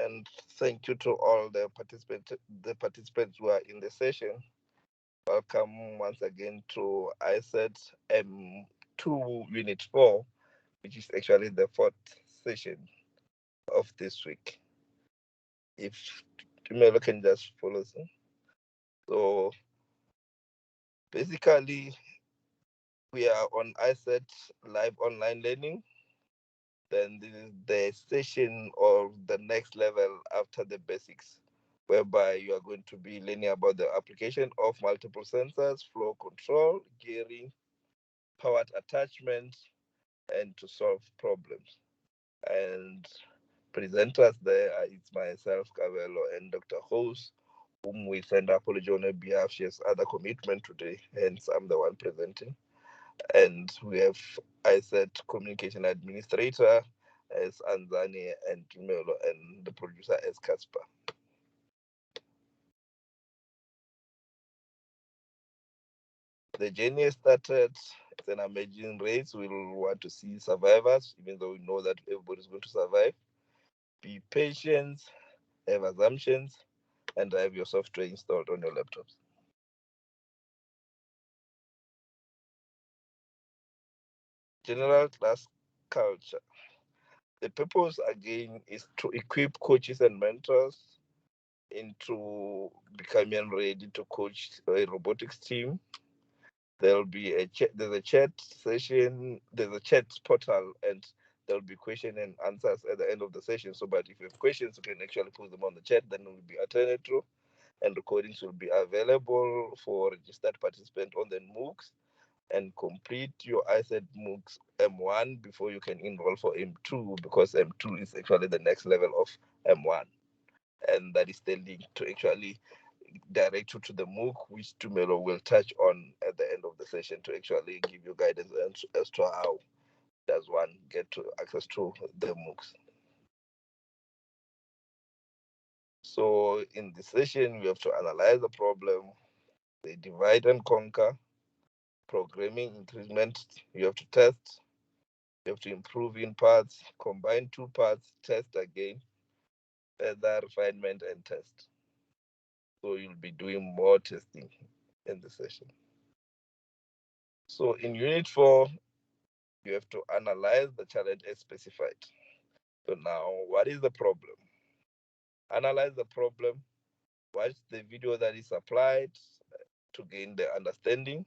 and thank you to all the participants who are in the session. Welcome once again to ISET M2 Unit 4, which is actually the fourth session of this week. If Tumelo can just follow. So basically, we are on ISET live online learning. Then this is the session or the next level after the basics, whereby you are going to be learning about the application of multiple sensors, flow control, gearing, powered attachment, and to solve problems. And presenters there are it's myself, Cabello, and Dr. Hose, whom we send apology on her behalf. She has other commitment today, hence I'm the one presenting. And we have ISET Communication Administrator as Anzani and Tumelo, and the producer as Casper. The journey has started. It's an amazing race. We'll want to see survivors, even though we know that everybody's going to survive. Be patient, have assumptions, and have your software installed on your laptops. General class culture. The purpose again is to equip coaches and mentors into becoming ready to coach a robotics team. There'll be there's a chat session, there's a chat portal, and there'll be question and answers at the end of the session. So, but if you have questions, you can actually put them on the chat, then it will be attended to, and recordings will be available for registered participant on the MOOCs, and complete your ISET MOOCs M1 before you can enroll for M2, because M2 is actually the next level of M1, and that is the link to actually direct you to the MOOC, which Tumelo will touch on at the end of the session to actually give you guidance as to how does one get to access to the MOOCs. So in this session, we have to analyze the problem, the divide and conquer, programming increment, you have to test, you have to improve in parts, combine two parts, test again, further refinement and test. So you'll be doing more testing in the session. So in unit 4, you have to analyze the challenge as specified. So now, what is the problem? Analyze the problem, watch the video that is applied to gain the understanding,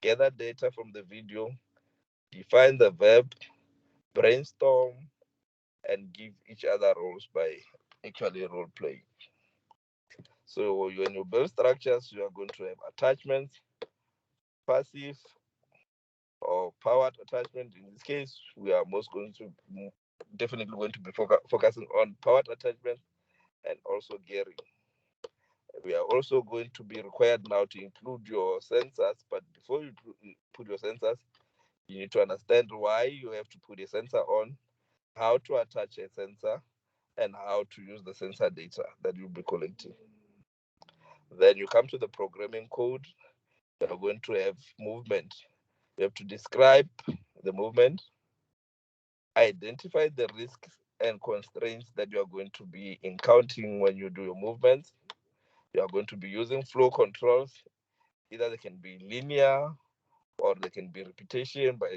gather data from the video, define the verb, brainstorm, and give each other roles by actually role playing. So when you build structures, you are going to have attachments, passive or powered attachment. In this case, we are most going to definitely going to be focusing on powered attachment and also gearing. We are also going to be required now to include your sensors, but before you put your sensors, you need to understand why you have to put a sensor on, how to attach a sensor, and how to use the sensor data that you'll be collecting. Then you come to the programming code. You're going to have movement. You have to describe the movement, identify the risks and constraints that you are going to be encountering when you do your movements. You are going to be using flow controls. Either they can be linear, or they can be repetition by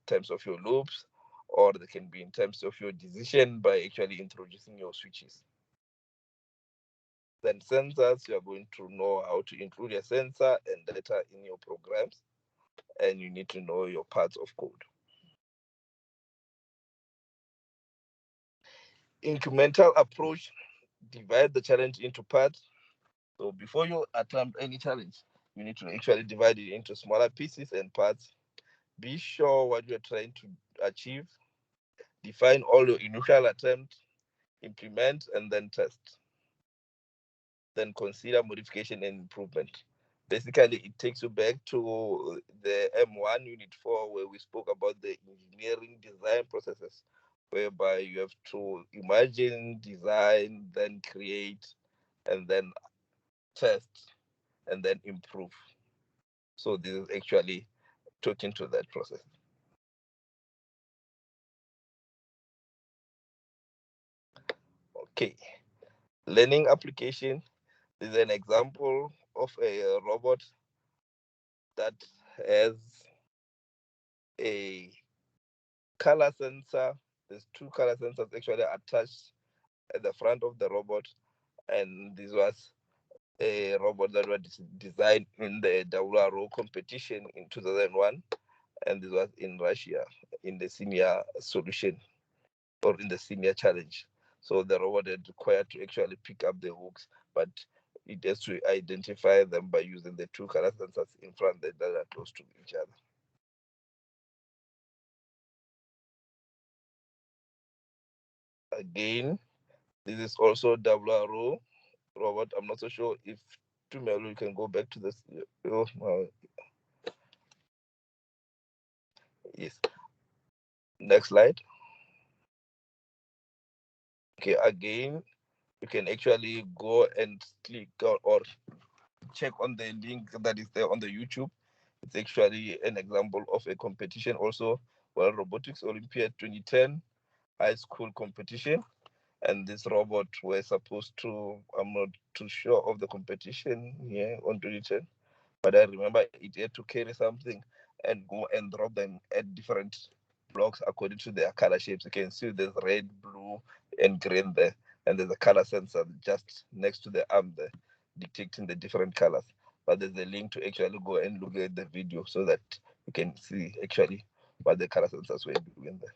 terms of your loops, or they can be in terms of your decision by actually introducing your switches. Then sensors, you are going to know how to include your sensor and data in your programs, and you need to know your parts of code. Incremental approach, divide the challenge into parts. So before you attempt any challenge, you need to actually divide it into smaller pieces and parts. Be sure what you're trying to achieve. Define all your initial attempts, implement, and then test. Then consider modification and improvement. Basically, it takes you back to the M1 Unit 4, where we spoke about the engineering design processes, whereby you have to imagine, design, then create, and then test, and then improve. So this is actually talking to that process. Okay, learning application is an example of a robot that has a color sensor. There's two color sensors actually attached at the front of the robot, and this was a robot that was designed in the WRO competition in 2001, and this was in Russia in the senior solution or in the senior challenge. So the robot is required to actually pick up the hooks, but it has to identify them by using the two color sensors in front that are close to each other. Again, this is also WRO robot. I'm not so sure if Tumelu can go back to this. Oh, yes. Next slide. Okay, again, you can actually go and click or check on the link that is there on the YouTube. It's actually an example of a competition also, well, Robotics Olympiad 2010 high school competition. And this robot were supposed to, I'm not too sure of the competition here on 2010, but I remember it had to carry something and go and drop them at different blocks according to their color shapes. You can see there's red, blue, and green there, and there's a color sensor just next to the arm there, detecting the different colors. But there's a link to actually go and look at the video so that you can see actually what the color sensors were doing there.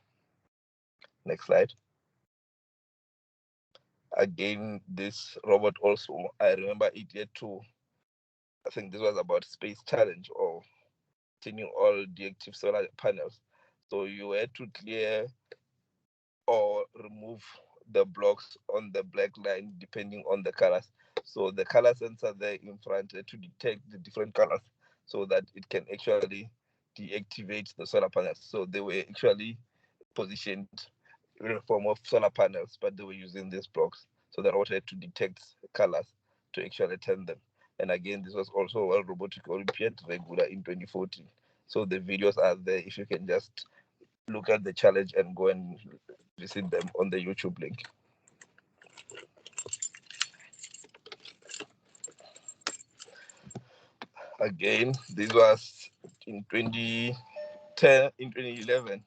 Next slide. Again, this robot also, I remember it had to, I think this was about space challenge or cleaning all deactive solar panels. So you had to clear or remove the blocks on the black line depending on the colors. So the color sensor there in front had to detect the different colors so that it can actually deactivate the solar panels. So they were actually positioned in a form of solar panels, but they were using these blocks. So the robot had to detect colors to actually turn them. And again, this was also a robotic Olympiad regular in 2014. So the videos are there if you can just look at the challenge and go and visit them on the YouTube link. Again, this was in 2010, in 2011.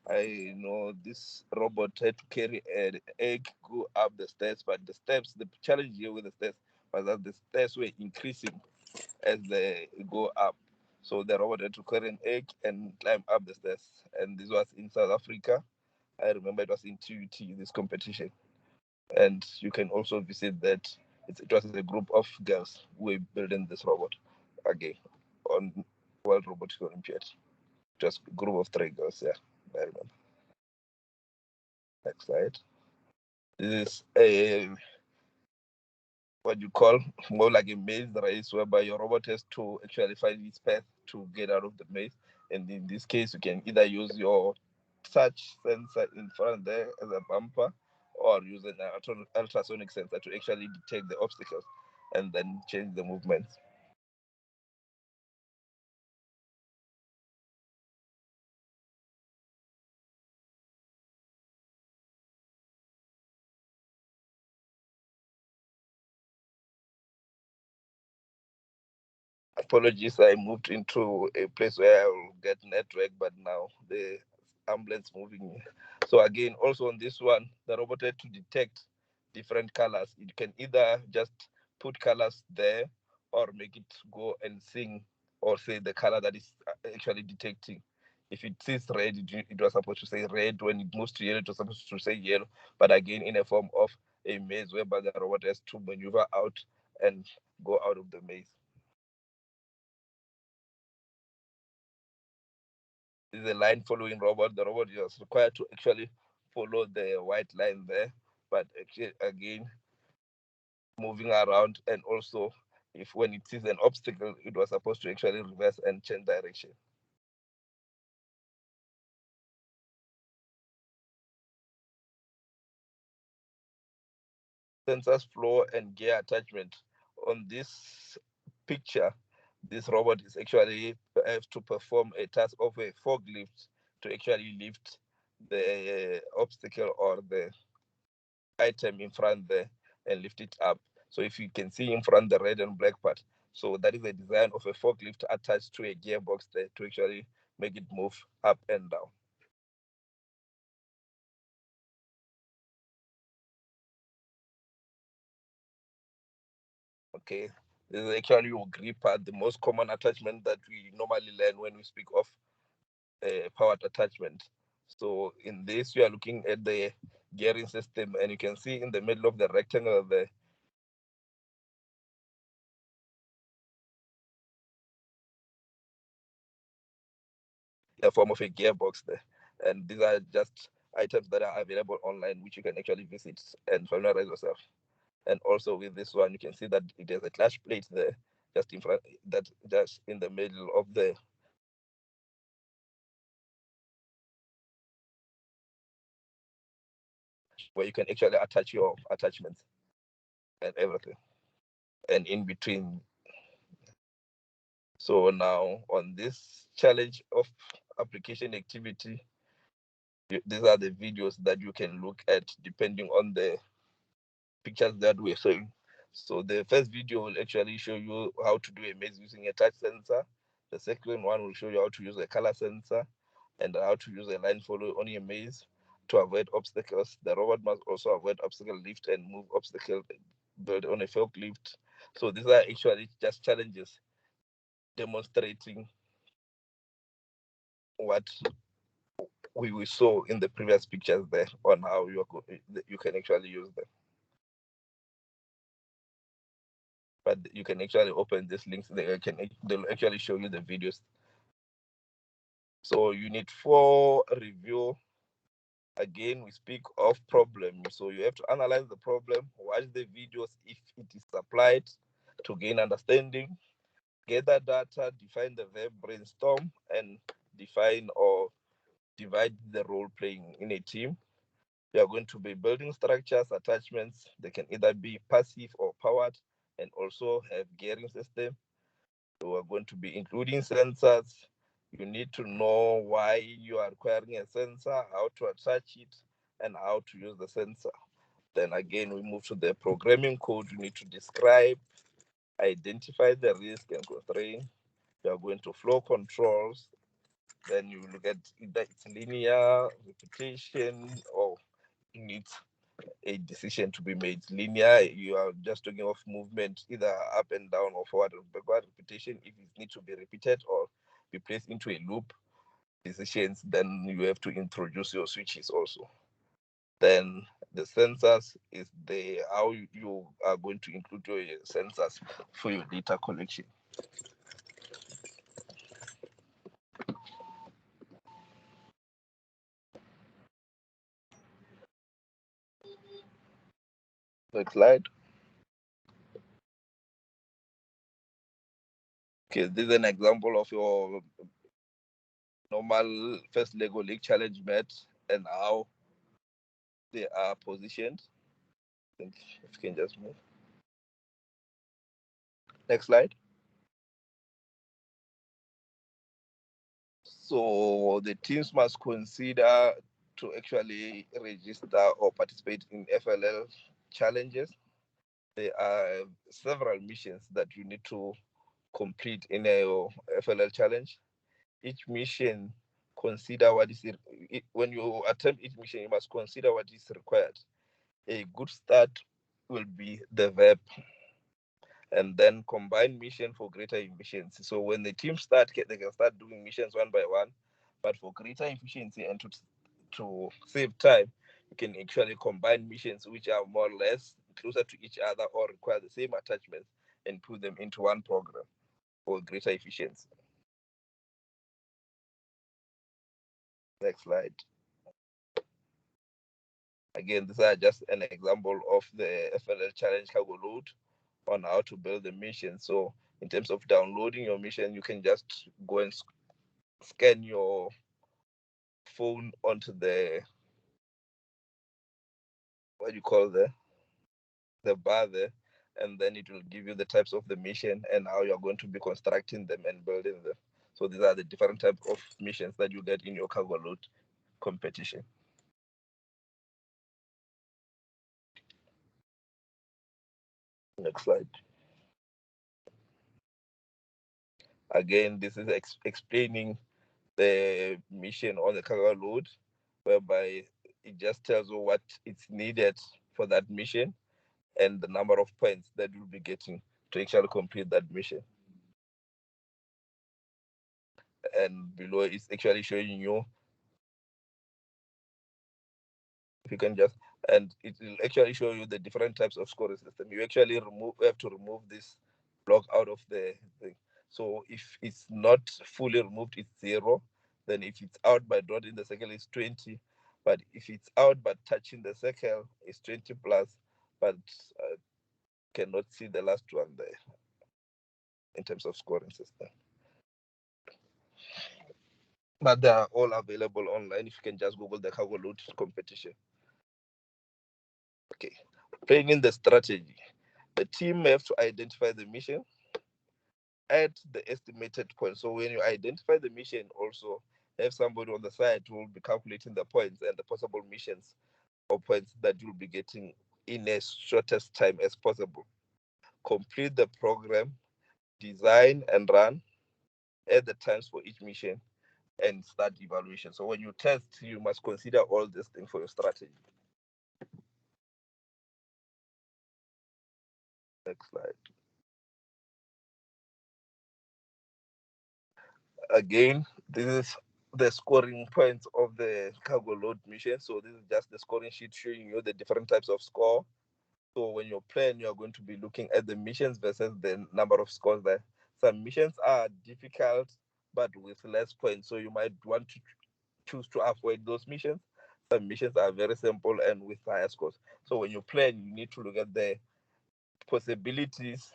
I know this robot had to carry an egg, go up the stairs, but the challenge here with the stairs was that the stairs were increasing as they go up. So the robot had to carry an egg and climb up the stairs. And this was in South Africa. I remember it was in TUT, this competition. And you can also visit that. It was a group of girls who were building this robot again on World Robotics Olympiad. Just a group of three girls, yeah, I remember. Next slide. This is a what you call more like a maze race whereby your robot has to actually find its path to get out of the maze. And in this case, you can either use your touch sensor in front there as a bumper or use an ultrasonic sensor to actually detect the obstacles and then change the movements. Apologies, I moved into a place where I will get network, but now the ambulance moving. So again, also on this one, the robot had to detect different colors. It can either just put colors there or make it go and sing or say the color that is actually detecting. If it sees red, it was supposed to say red. When it moves to yellow, it was supposed to say yellow. But again, in a form of a maze whereby the robot has to maneuver out and go out of the maze. Is a line following robot. The robot is required to actually follow the white line there, but actually, again, moving around, and also if when it sees an obstacle, it was supposed to actually reverse and change direction. Sensors, flow, and gear attachment. On this picture, this robot is actually have to perform a task of a forklift to actually lift the obstacle or the item in front there and lift it up. So if you can see in front the red and black part, so that is the design of a forklift attached to a gearbox there to actually make it move up and down. Okay, this is actually your grip part, the most common attachment that we normally learn when we speak of powered attachment. So in this, you are looking at the gearing system, and you can see in the middle of the rectangle there, a form of a gearbox there. And these are just items that are available online, which you can actually visit and familiarize yourself. And also with this one, you can see that it has a clutch plate there, just in front, that just in the middle of the, where you can actually attach your attachments and everything, and in between. So now on this challenge of application activity, these are the videos that you can look at depending on the pictures that we're showing. So the first video will actually show you how to do a maze using a touch sensor. The second one will show you how to use a color sensor and how to use a line follow on a maze to avoid obstacles. The robot must also avoid obstacle lift and move obstacle built on a forklift. So these are actually just challenges demonstrating what we saw in the previous pictures there on how you can actually use them. But you can actually open these links. They'll actually show you the videos. So unit 4 review. Again, we speak of problem. So you have to analyze the problem, watch the videos if it is applied to gain understanding, gather data, define the verb, brainstorm, and define or divide the role playing in a team. You are going to be building structures, attachments. They can either be passive or powered, and also have gearing system. So we're going to be including sensors. You need to know why you are acquiring a sensor, how to attach it, and how to use the sensor. Then again, we move to the programming code. You need to describe, identify the risk and constraint. You are going to flow controls. Then you look at either it's linear, repetition, or you need a decision to be made. Linear, you are just talking of movement, either up and down or forward or backward. Repetition, if it needs to be repeated or be placed into a loop. Decisions, then you have to introduce your switches also. Then the sensors is the how you are going to include your sensors for your data collection. Next slide. Okay, this is an example of your normal first Lego League challenge mat and how they are positioned. I think if you can just move. Next slide. So the teams must consider to actually register or participate in FLL challenges. There are several missions that you need to complete in a FLL challenge. Each mission consider what is it, when you attempt each mission, you must consider what is required. A good start will be the verb, and then combine mission for greater efficiency. So when the team start, they can start doing missions one by one, but for greater efficiency and to save time, you can actually combine missions which are more or less closer to each other or require the same attachments and put them into one program for greater efficiency. Next slide. Again, these are just an example of the FLL challenge cargo load on how to build the mission. So in terms of downloading your mission, you can just go and scan your phone onto the, what do you call the bar there, and then it will give you the types of the mission and how you're going to be constructing them and building them. So these are the different types of missions that you get in your cargo load competition. Next slide. Again, this is explaining the mission on the cargo load, whereby it just tells you what it's needed for that mission and the number of points that you'll be getting to actually complete that mission. And below it's actually showing you, if you can just, and it will actually show you the different types of scoring system. You actually have to remove this block out of the thing. So if it's not fully removed, it's 0. Then if it's out by dot in the circle, it's 20. But if it's out but touching the circle, it's 20 plus, but cannot see the last one there in terms of scoring system. But they are all available online if you can just Google the cargo load competition. Okay, planning the strategy. The team have to identify the mission at the estimated point. So when you identify the mission, also have somebody on the side who will be calculating the points and the possible missions or points that you'll be getting in as shortest time as possible. Complete the program, design and run at the times for each mission, and start evaluation. So when you test, you must consider all these things for your strategy. Next slide. Again, this is the scoring points of the cargo load mission. So this is just the scoring sheet showing you the different types of score. So when you plan, you are going to be looking at the missions versus the number of scores there. Some missions are difficult but with less points, so you might want to choose to avoid those missions. Some missions are very simple and with higher scores. So when you plan, you need to look at the possibilities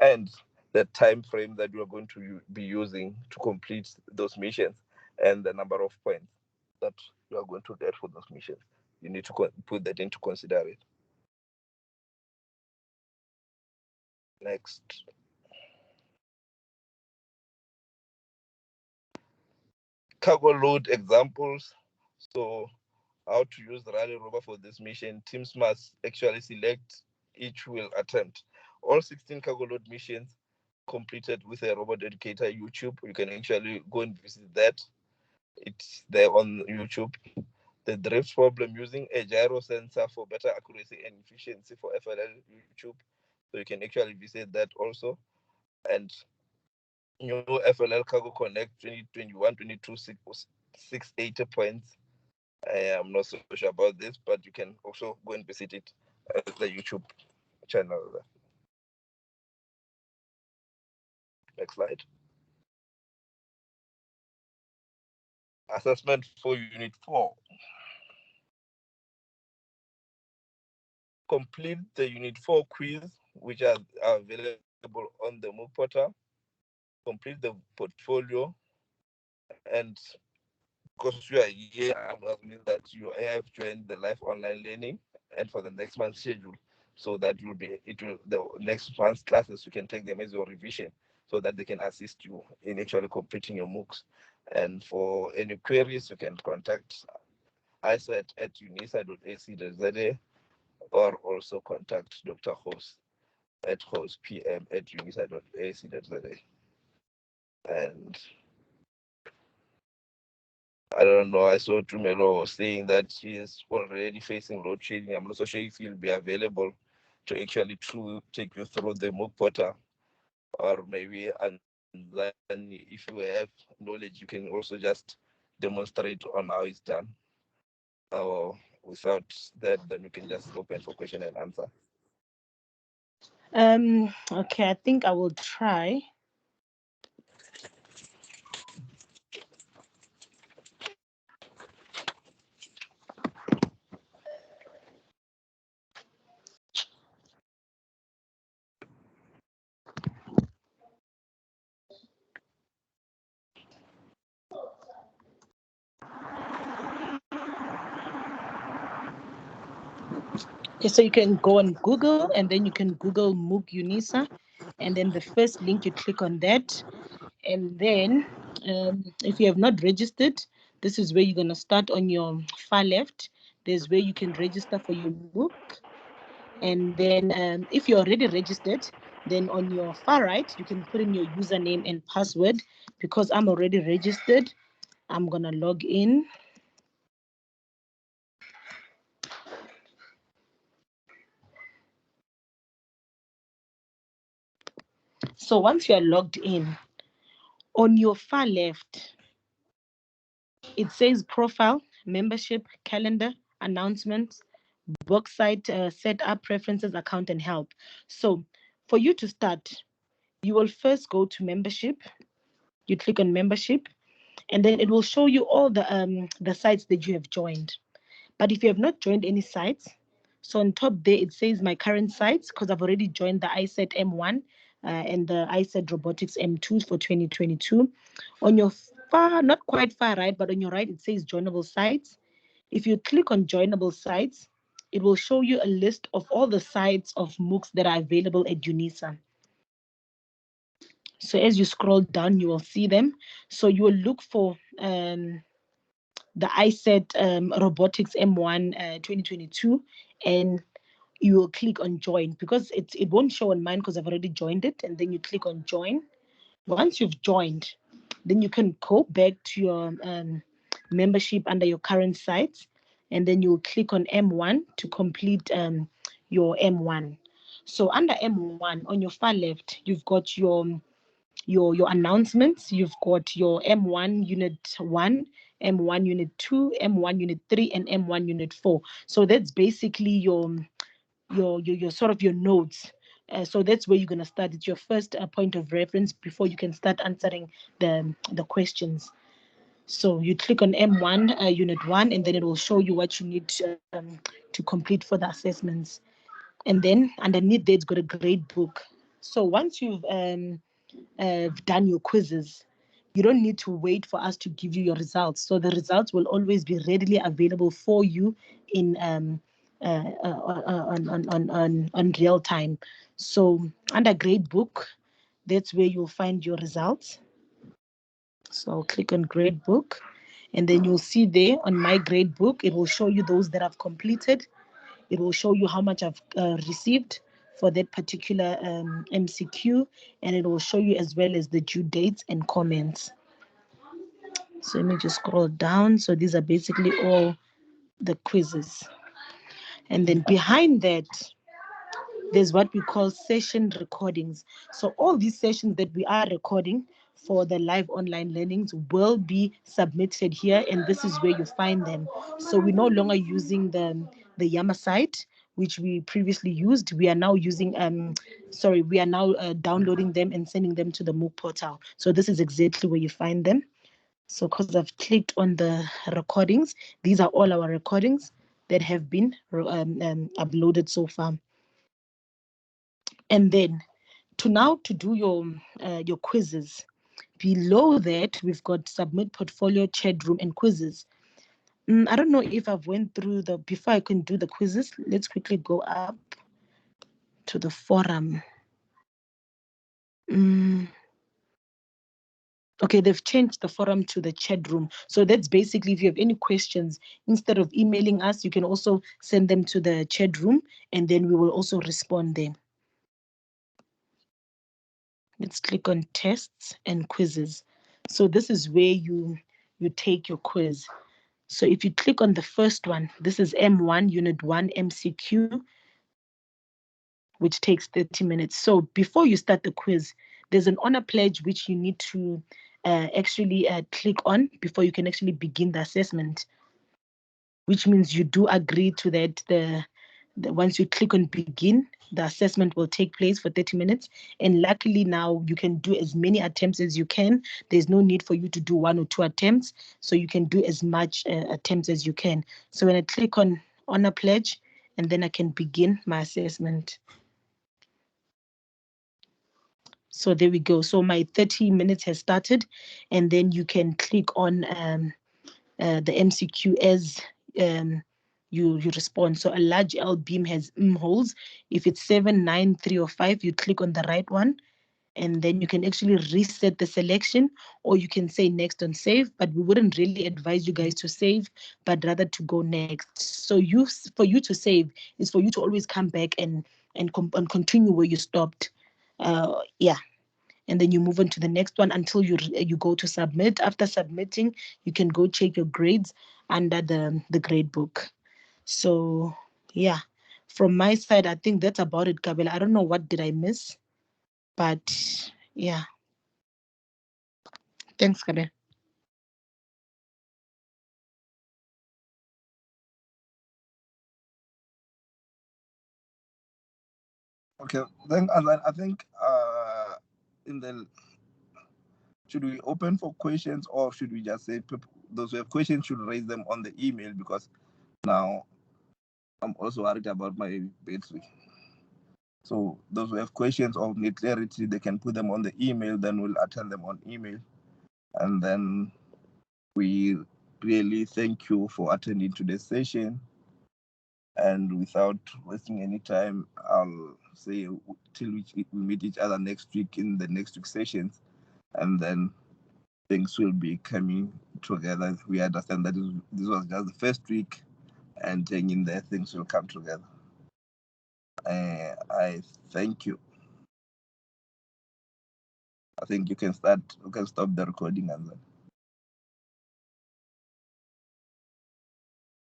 and the time frame that you are going to be using to complete those missions and the number of points that you are going to get for those missions. You need to put that into consideration. Next. Cargo load examples. So how to use the rally rover for this mission. Teams must actually select each will attempt. All 16 cargo load missions completed with a robot educator YouTube. You can actually go and visit that. It's there on YouTube. The drift problem using a gyro sensor for better accuracy and efficiency for FLL YouTube. So you can actually visit that also. And new FLL Cargo Connect 2021 22 680 points. I am not so sure about this, but you can also go and visit it at the YouTube channel. Next slide. Assessment for Unit 4. Complete the Unit 4 quiz, which are available on the MOOC portal. Complete the portfolio, and because you are here, I'm assuming that you have joined the live online learning and for the next month's schedule, so that the next month's classes you can take them as your revision so that they can assist you in actually completing your MOOCs. And for any queries, you can contact ISO at unisa.ac.za or also contact Dr. Host at hostpm@unisa.ac.za. And I don't know. I saw Tumelo saying that she is already facing load shedding. I'm not so sure if he'll be available to actually take you through the MOOC portal, or maybe, and then if you have knowledge, you can also just demonstrate on how it's done. Or without that, then you can just open for question and answer. Okay, I think I will try. Okay, so you can go on Google and then you can Google MOOC UNISA, and then the first link you click on that, and then if you have not registered, this is where you're going to start on your far left. There's where you can register for your MOOC. And then if you're already registered, then on your far right, you can put in your username and password. Because I'm already registered, I'm going to log in. So once you are logged in, on your far left, it says profile, membership, calendar, announcements, work site, setup, preferences, account, and help. So for you to start, you will first go to membership. You click on membership, and then it will show you all the sites that you have joined. But if you have not joined any sites, so on top there it says my current sites, because I've already joined the ISET M1 and the ISET Robotics M2 for 2022. On your far, not quite far right, but on your right it says Joinable Sites. If you click on Joinable Sites, it will show you a list of all the sites of MOOCs that are available at UNISA. So as you scroll down, you will see them. So you will look for the ISET Robotics M1 2022, and you will click on join, because it won't show on mine because I've already joined it. And then you click on join. Once you've joined, then you can go back to your membership under your current sites, and then you'll click on M1 to complete your M1. So under M1 on your far left, you've got your announcements. You've got your M1 Unit 1, M1 Unit 2, M1 Unit 3, and M1 Unit 4. So that's basically your sort of your notes. So that's where you're going to start. It's your first point of reference before you can start answering the questions. So you click on M1 Unit 1, and then it will show you what you need to complete for the assessments. And then underneath there, it's got a grade book. So once you've done your quizzes, you don't need to wait for us to give you your results. So the results will always be readily available for you in on real time. So under grade book, that's where you'll find your results. So I'll click on grade book, and then you'll see there on my grade book, it will show you those that I've completed. It will show you how much I've received for that particular MCQ, and it will show you as well as the due dates and comments. So let me just scroll down. So these are basically all the quizzes. And then behind that, there's what we call session recordings. So all these sessions that we are recording for the live online learnings will be submitted here, and this is where you find them. So we're no longer using the Yama site, which we previously used. We are now using we are now downloading them and sending them to the MOOC portal. So this is exactly where you find them. So because I've clicked on the recordings, these are all our recordings that have been uploaded so far. And then to do your quizzes, below that we've got submit portfolio, chat room, and quizzes. I don't know if I've went through before I can do the quizzes. Let's quickly go up to the forum. Okay, they've changed the forum to the chat room. So that's basically, if you have any questions, instead of emailing us, you can also send them to the chat room, and then we will also respond there. Let's click on tests and quizzes. So this is where you take your quiz. So if you click on the first one, this is M1 Unit 1 MCQ, which takes 30 minutes. So before you start the quiz, there's an honor pledge which you need to actually click on before you can actually begin the assessment, which means you do agree to that. Once you click on begin, the assessment will take place for 30 minutes. And luckily now you can do as many attempts as you can. There's no need for you to do 1 or 2 attempts. So you can do as much attempts as you can. So when I click on honor pledge, and then I can begin my assessment. So there we go. So my 30 minutes has started, and then you can click on the MCQ as you respond. So a large L beam has holes. If it's 7, 9, 3, or 5, you click on the right one. and then you can actually reset the selection, or you can say next on save, but we wouldn't really advise you guys to save, but rather to go next. So for you to save is for you to always come back and continue where you stopped. Yeah, and then you move on to the next one until you go to submit. After submitting, you can go check your grades under the grade book. So yeah, from my side, I think that's about it, Kabela. I don't know what did I miss, but yeah. Thanks, Kabela. Okay, then and then I think in the should we open for questions, or should we just say those who have questions should raise them on the email, because now I'm also worried about my battery. So those who have questions or need clarity, they can put them on the email, then we'll attend them on email. And then we really thank you for attending today's session. And without wasting any time, I'll say till we meet each other next week in the next week sessions, and then things will be coming together. We understand that this was just the first week, and in there things will come together. I thank you. I think you can stop the recording and then.